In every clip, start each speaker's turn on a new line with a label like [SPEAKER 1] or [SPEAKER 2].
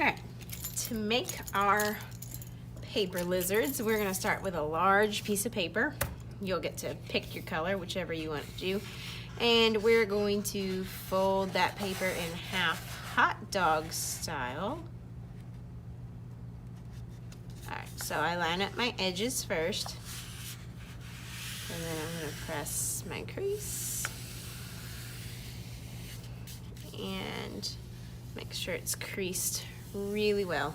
[SPEAKER 1] All right, to make our paper lizards, we're gonna start with a large piece of paper. You'll get to pick your color, whichever you want to do. And we're going to fold that paper in half, hot dog style. All right, so I line up my edges first. And then I'm gonna press my crease. And make sure it's creased really well.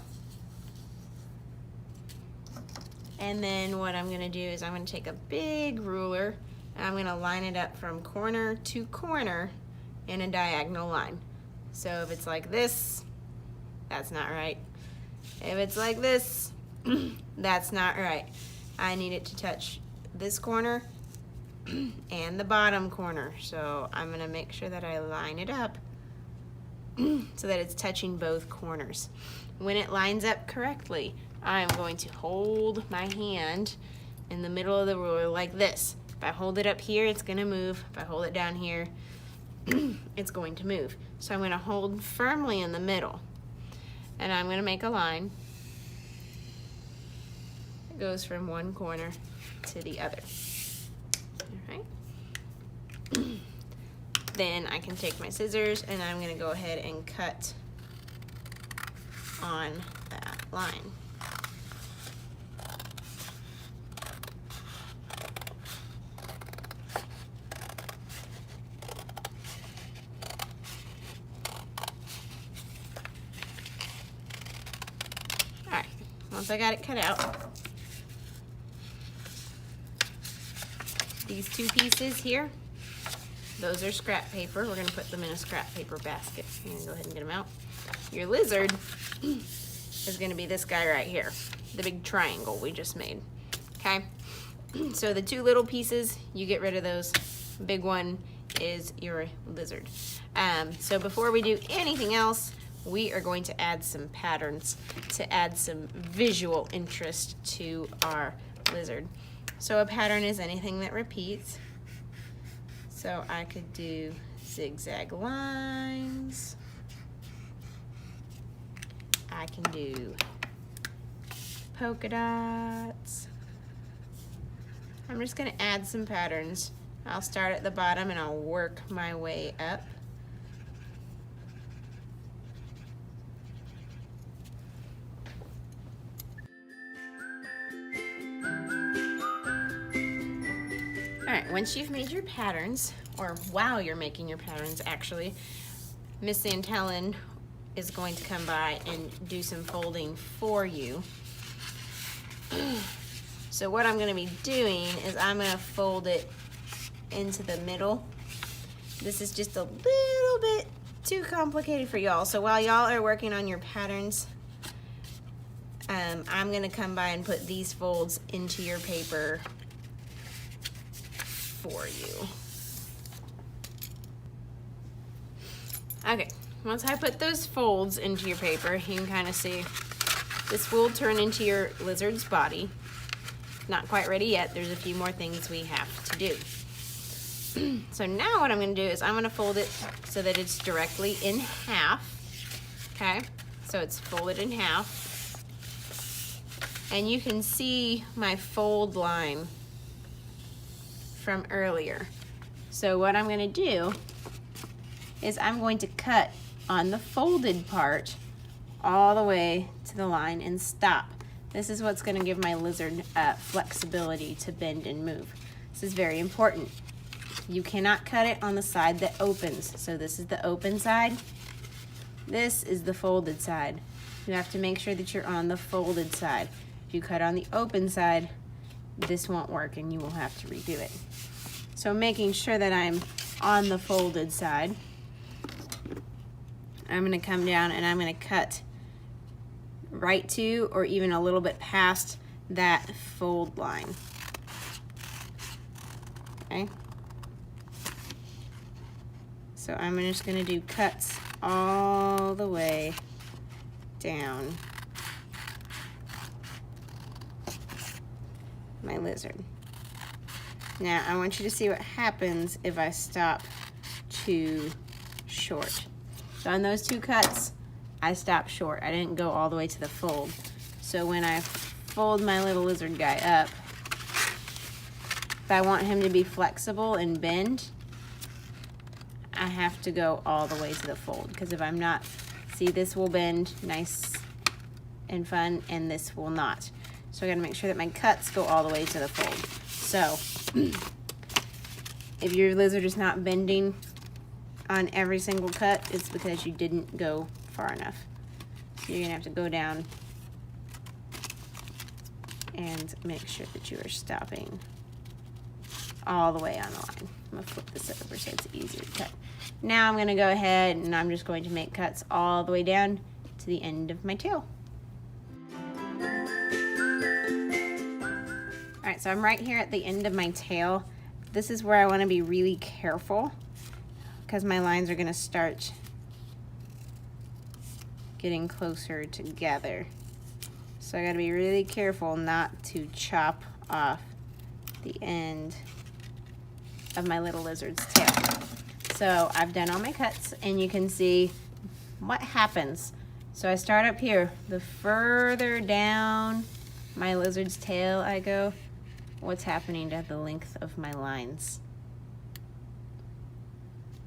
[SPEAKER 1] And then what I'm gonna do is I'm gonna take a big ruler and I'm gonna line it up from corner to corner in a diagonal line. So if it's like this, that's not right. If it's like this, that's not right. I need it to touch this corner and the bottom corner. So I'm gonna make sure that I line it up so that it's touching both corners. When it lines up correctly, I'm going to hold my hand in the middle of the ruler like this. If I hold it up here, it's gonna move. If I hold it down here, it's going to move. So I'm gonna hold firmly in the middle. And I'm gonna make a line that goes from one corner to the other. All right. Then I can take my scissors and I'm gonna go ahead and cut on that line. All right, once I got it cut out, these two pieces here, those are scrap paper. We're gonna put them in a scrap paper basket. I'm gonna go ahead and get them out. Your lizard is gonna be this guy right here, the big triangle we just made, okay? So the two little pieces, you get rid of those. Big one is your lizard. So before we do anything else, we are going to add some patterns to add some visual interest to our lizard. So a pattern is anything that repeats. So I could do zigzag lines. I can do polka dots. I'm just gonna add some patterns. I'll start at the bottom and I'll work my way up. All right, once you've made your patterns, or while you're making your patterns actually, Miss Santellin is going to come by and do some folding for you. So what I'm gonna be doing is I'm gonna fold it into the middle. This is just a little bit too complicated for y'all. So while y'all are working on your patterns, I'm gonna come by and put these folds into your paper for you. Okay, once I put those folds into your paper, you can kind of see this will turn into your lizard's body. Not quite ready yet. There's a few more things we have to do. So now what I'm gonna do is I'm gonna fold it so that it's directly in half, okay? So it's folded in half. And you can see my fold line from earlier. So what I'm gonna do is I'm going to cut on the folded part all the way to the line and stop. This is what's gonna give my lizard flexibility to bend and move. This is very important. You cannot cut it on the side that opens. So this is the open side. This is the folded side. You have to make sure that you're on the folded side. If you cut on the open side, this won't work and you will have to redo it. So making sure that I'm on the folded side, I'm gonna come down and I'm gonna cut right to or even a little bit past that fold line. Okay? So I'm just gonna do cuts all the way down my lizard. Now I want you to see what happens if I stop too short. So on those two cuts, I stopped short. I didn't go all the way to the fold. So when I fold my little lizard guy up, if I want him to be flexible and bend, I have to go all the way to the fold, because if I'm not, see, this will bend nice and fun, and this will not. So I gotta make sure that my cuts go all the way to the fold. So if your lizard is not bending on every single cut, it's because you didn't go far enough. So you're gonna have to go down and make sure that you are stopping all the way on the line. I'm gonna flip this over so it's easier to cut. Now I'm gonna go ahead and I'm just going to make cuts all the way down to the end of my tail. All right, so I'm right here at the end of my tail. This is where I wanna be really careful because my lines are gonna start getting closer together. So I gotta be really careful not to chop off the end of my little lizard's tail. So I've done all my cuts and you can see what happens. So I start up here. The further down my lizard's tail I go, what's happening to the length of my lines?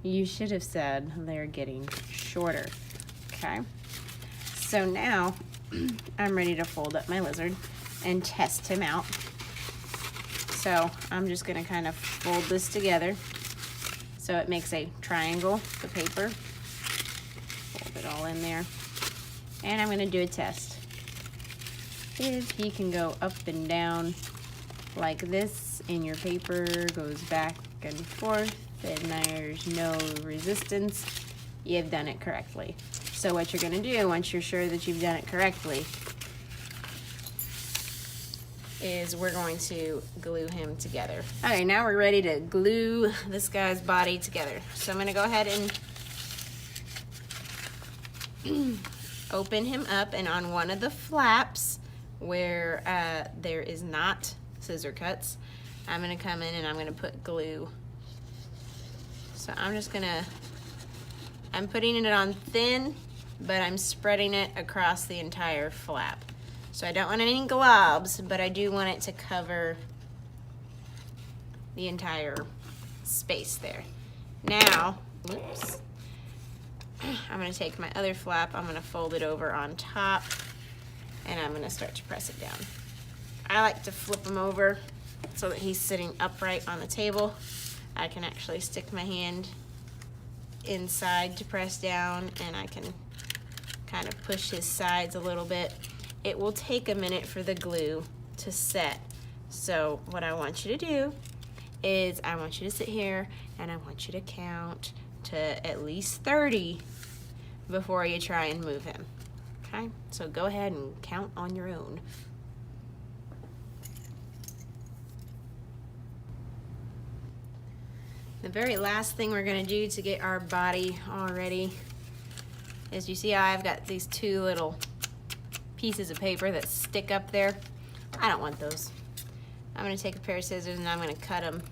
[SPEAKER 1] You should have said they're getting shorter, okay? So now I'm ready to fold up my lizard and test him out. So I'm just gonna kind of fold this together so it makes a triangle, the paper. Fold it all in there. And I'm gonna do a test. If he can go up and down like this and your paper goes back and forth and there's no resistance, you've done it correctly. So what you're gonna do once you're sure that you've done it correctly is we're going to glue him together. Okay, now we're ready to glue this guy's body together. So I'm gonna go ahead and open him up, and on one of the flaps where there is not scissor cuts, I'm gonna come in and I'm gonna put glue. So I'm putting it on thin, but I'm spreading it across the entire flap. So I don't want any globs, but I do want it to cover the entire space there. Now, whoops, I'm gonna take my other flap, I'm gonna fold it over on top, and I'm gonna start to press it down. I like to flip him over so that he's sitting upright on the table. I can actually stick my hand inside to press down, and I can kind of push his sides a little bit. It will take a minute for the glue to set. So what I want you to do is I want you to sit here and I want you to count to at least 30 before you try and move him. Okay, so go ahead and count on your own. The very last thing we're gonna do to get our body all ready is, you see how I've got these two little pieces of paper that stick up there? I don't want those. I'm gonna take a pair of scissors and I'm gonna cut them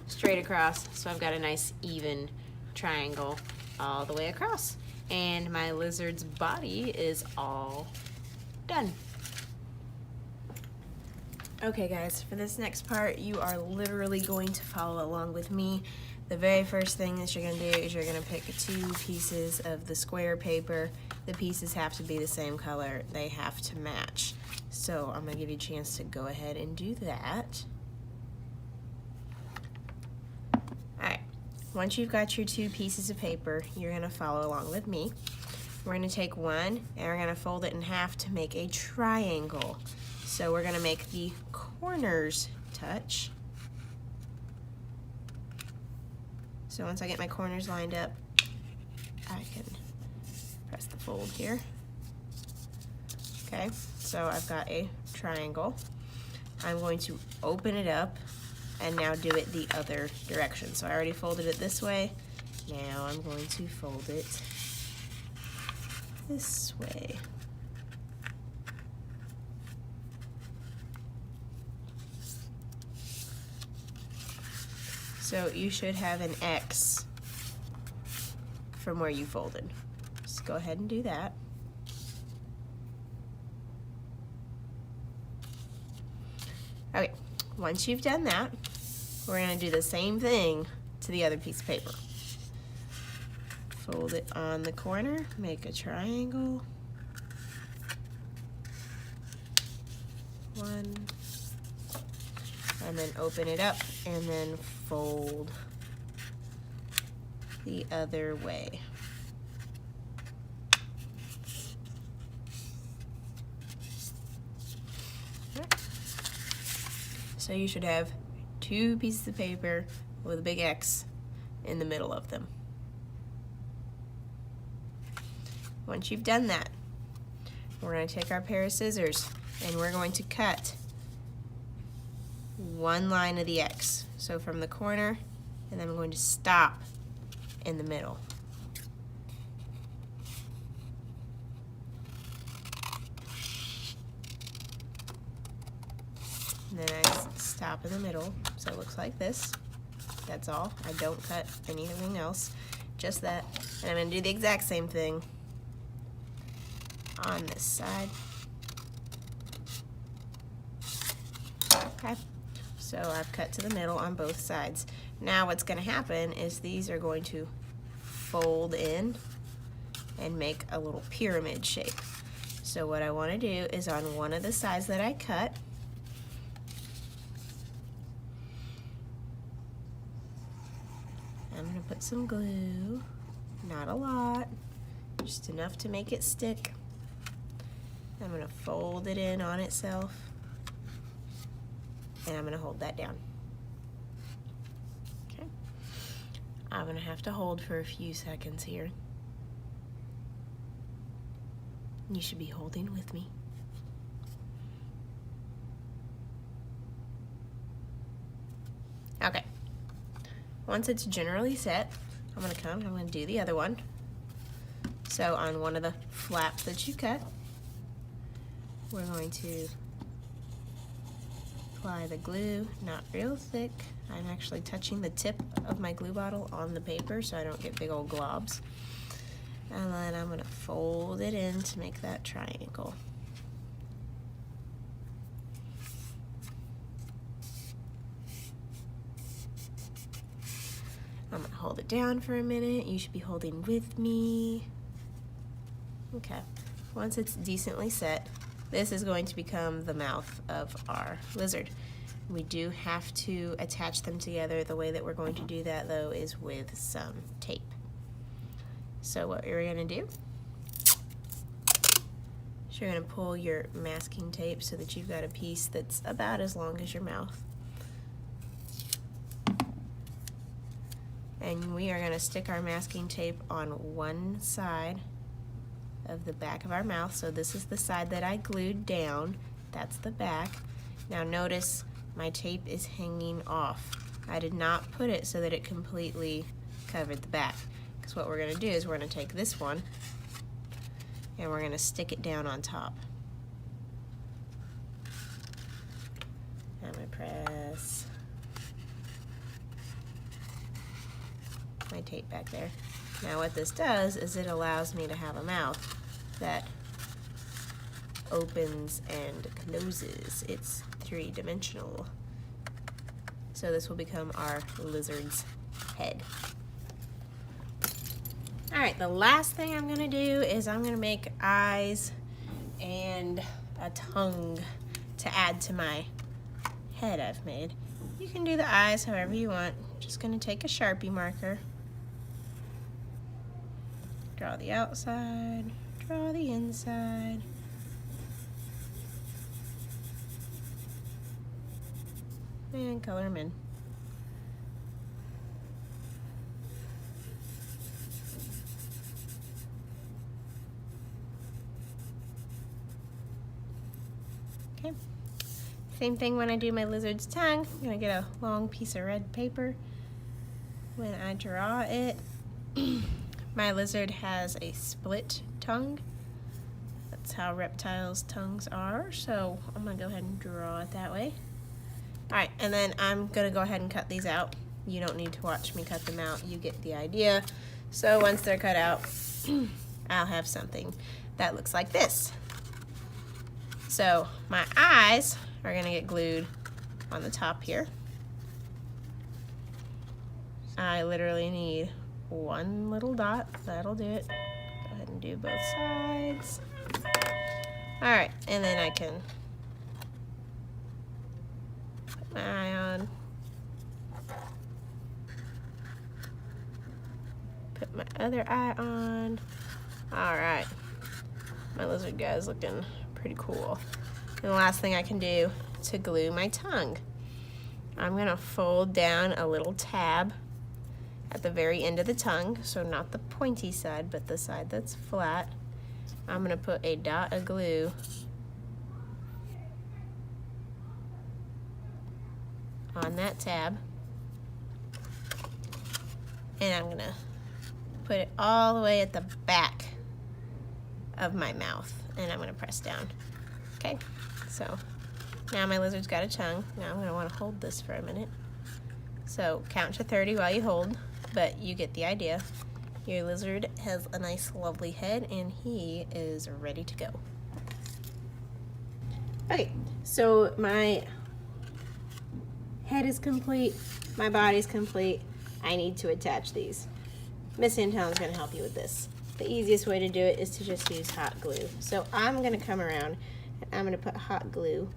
[SPEAKER 1] straight across so I've got a nice even triangle all the way across. And my lizard's body is all done. Okay guys, for this next part, you are literally going to follow along with me. The very first thing that you're gonna do is you're gonna pick 2 pieces of the square paper. The pieces have to be the same color. They have to match. So I'm gonna give you a chance to go ahead and do that. All right, once you've got your 2 pieces of paper, you're gonna follow along with me. We're gonna take one and we're gonna fold it in half to make a triangle. So we're gonna make the corners touch. So once I get my corners lined up, I can press the fold here. Okay, so I've got a triangle. I'm going to open it up and now do it the other direction. So I already folded it this way. Now I'm going to fold it this way. So you should have an X from where you folded. Just go ahead and do that. Okay, once you've done that, we're going to do the same thing to the other piece of paper. Fold it on the corner, make a triangle. One, and then open it up and then fold the other way. So you should have two pieces of paper with a big X in the middle of them. Once you've done that, we're going to take our pair of scissors and we're going to cut one line of the X. So from the corner, and then I'm going to stop in the middle. And then I stop in the middle, so it looks like this. That's all. I don't cut anything else, just that. And I'm going to do the exact same thing on this side. Okay, so I've cut to the middle on both sides. Now what's going to happen is these are going to fold in and make a little pyramid shape. So what I want to do is on one of the sides that I cut, I'm going to put some glue, not a lot, just enough to make it stick. I'm going to fold it in on itself, and I'm going to hold that down. Okay. I'm going to have to hold for a few seconds here. You should be holding with me. Okay. Once it's generally set, I'm going to come and I'm going to do the other one. So on one of the flaps that you cut, we're going to apply the glue, not real thick. I'm actually touching the tip of my glue bottle on the paper so I don't get big old globs. And then I'm going to fold it in to make that triangle. I'm going to hold it down for a minute. You should be holding with me. Okay, once it's decently set, this is going to become the mouth of our lizard. We do have to attach them together. The way that we're going to do that, though, is with some tape. So what you're going to do is you're going to pull your masking tape so that you've got a piece that's about as long as your mouth. And we are going to stick our masking tape on one side of the back of our mouth. So this is the side that I glued down. That's the back. Now notice my tape is hanging off. I did not put it so that it completely covered the back. Because what we're going to do is we're going to take this one and we're going to stick it down on top. I'm going to press my tape back there. Now what this does is it allows me to have a mouth that opens and closes. It's three-dimensional. So this will become our lizard's head. Alright, the last thing I'm going to do is I'm going to make eyes and a tongue to add to my head I've made. You can do the eyes however you want. Just going to take a Sharpie marker, draw the outside, draw the inside. And color them in. Okay. Same thing when I do my lizard's tongue. I'm gonna get a long piece of red paper. When I draw it, my lizard has a split tongue. That's how reptiles' tongues are. So I'm gonna go ahead and draw it that way. Alright, and then I'm going to go ahead and cut these out. You don't need to watch me cut them out. You get the idea. So once they're cut out, I'll have something that looks like this. So my eyes are gonna get glued on the top here. I literally need one little dot, that'll do it. Go ahead and do both sides. All right, and then I can put my eye on. Put my other eye on. All right, my lizard guy's looking pretty cool. And the last thing I can do to glue my tongue, I'm gonna fold down a little tab at the very end of the tongue, so not the pointy side, but the side that's flat. I'm gonna put a dot of glue on that tab, and I'm gonna put it all the way at the back of my mouth, and I'm gonna press down. Okay, so now my lizard's got a tongue. Now I'm gonna wanna hold this for a minute. So count to 30 while you hold, but you get the idea. Your lizard has a nice lovely head and he is ready to go. Okay, so my head is complete, my body's complete. I need to attach these. Miss Anton's gonna help you with this. The easiest way to do it is to just use hot glue. So I'm gonna come around and I'm gonna put hot glue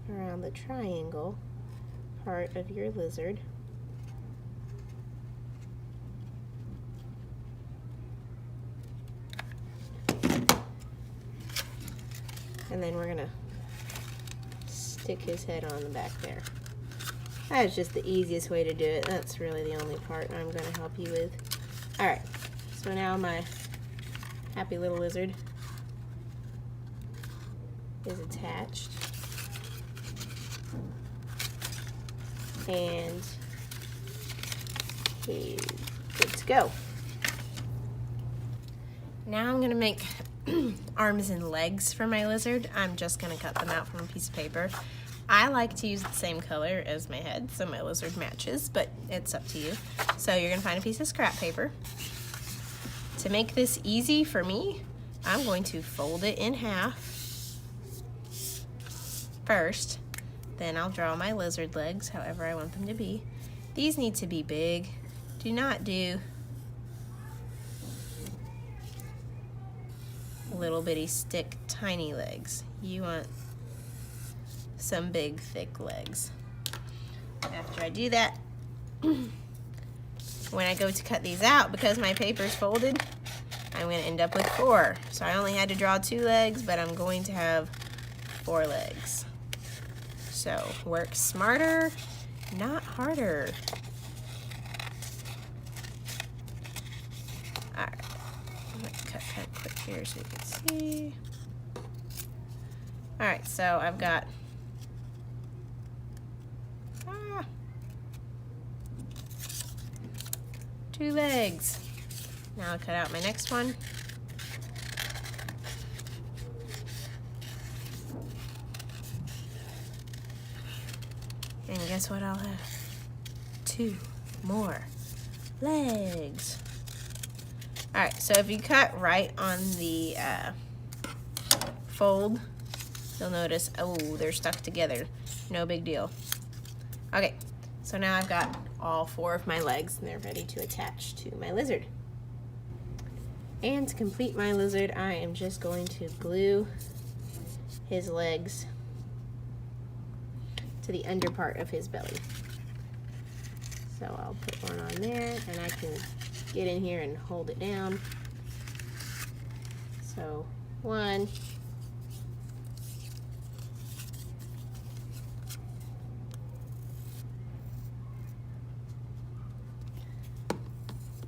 [SPEAKER 1] around the triangle part of your lizard. And then we're gonna stick his head on the back there. That's just the easiest way to do it. That's really the only part I'm gonna help you with. All right, so now my happy little lizard is attached. And he's good to go. Now I'm gonna make arms and legs for my lizard. I'm just gonna cut them out from a piece of paper. I like to use the same color as my head so my lizard matches, but it's up to you. So you're gonna find a piece of scrap paper. To make this easy for me, I'm going to fold it in half first. Then I'll draw my lizard legs however I want them to be. These need to be big. Do not do little bitty stick tiny legs. You want some big thick legs. After I do that, when I go to cut these out, because my paper's folded, I'm gonna end up with 4. So I only had to draw 2 legs, but I'm going to have 4 legs. So work smarter, not harder. All right, I'm gonna cut kind of quick here so you can see. All right, so I've got 2 legs. Now I'll cut out my next one. And guess what I'll have? 2 more legs. All right, so if you cut right on the fold, you'll notice, oh, they're stuck together. No big deal. Okay, so now I've got all 4 of my legs and they're ready to attach to my lizard. And to complete my lizard, I am just going to glue his legs to the under part of his belly. So I'll put one on there and I can get in here and hold it down. So 1,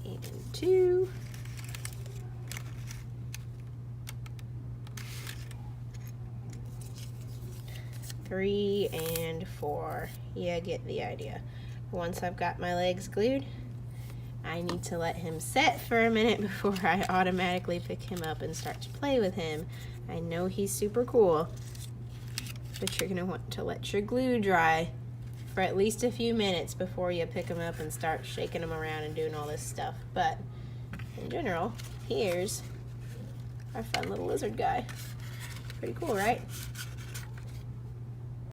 [SPEAKER 1] and 2, three, and 4. Yeah, get the idea. Once I've got my legs glued, I need to let him set for a minute before I automatically pick him up and start to play with him. I know he's super cool, but you're gonna want to let your glue dry for at least a few minutes before you pick him up and start shaking him around and doing all this stuff. But general, here's our fun little lizard guy. Pretty cool, right?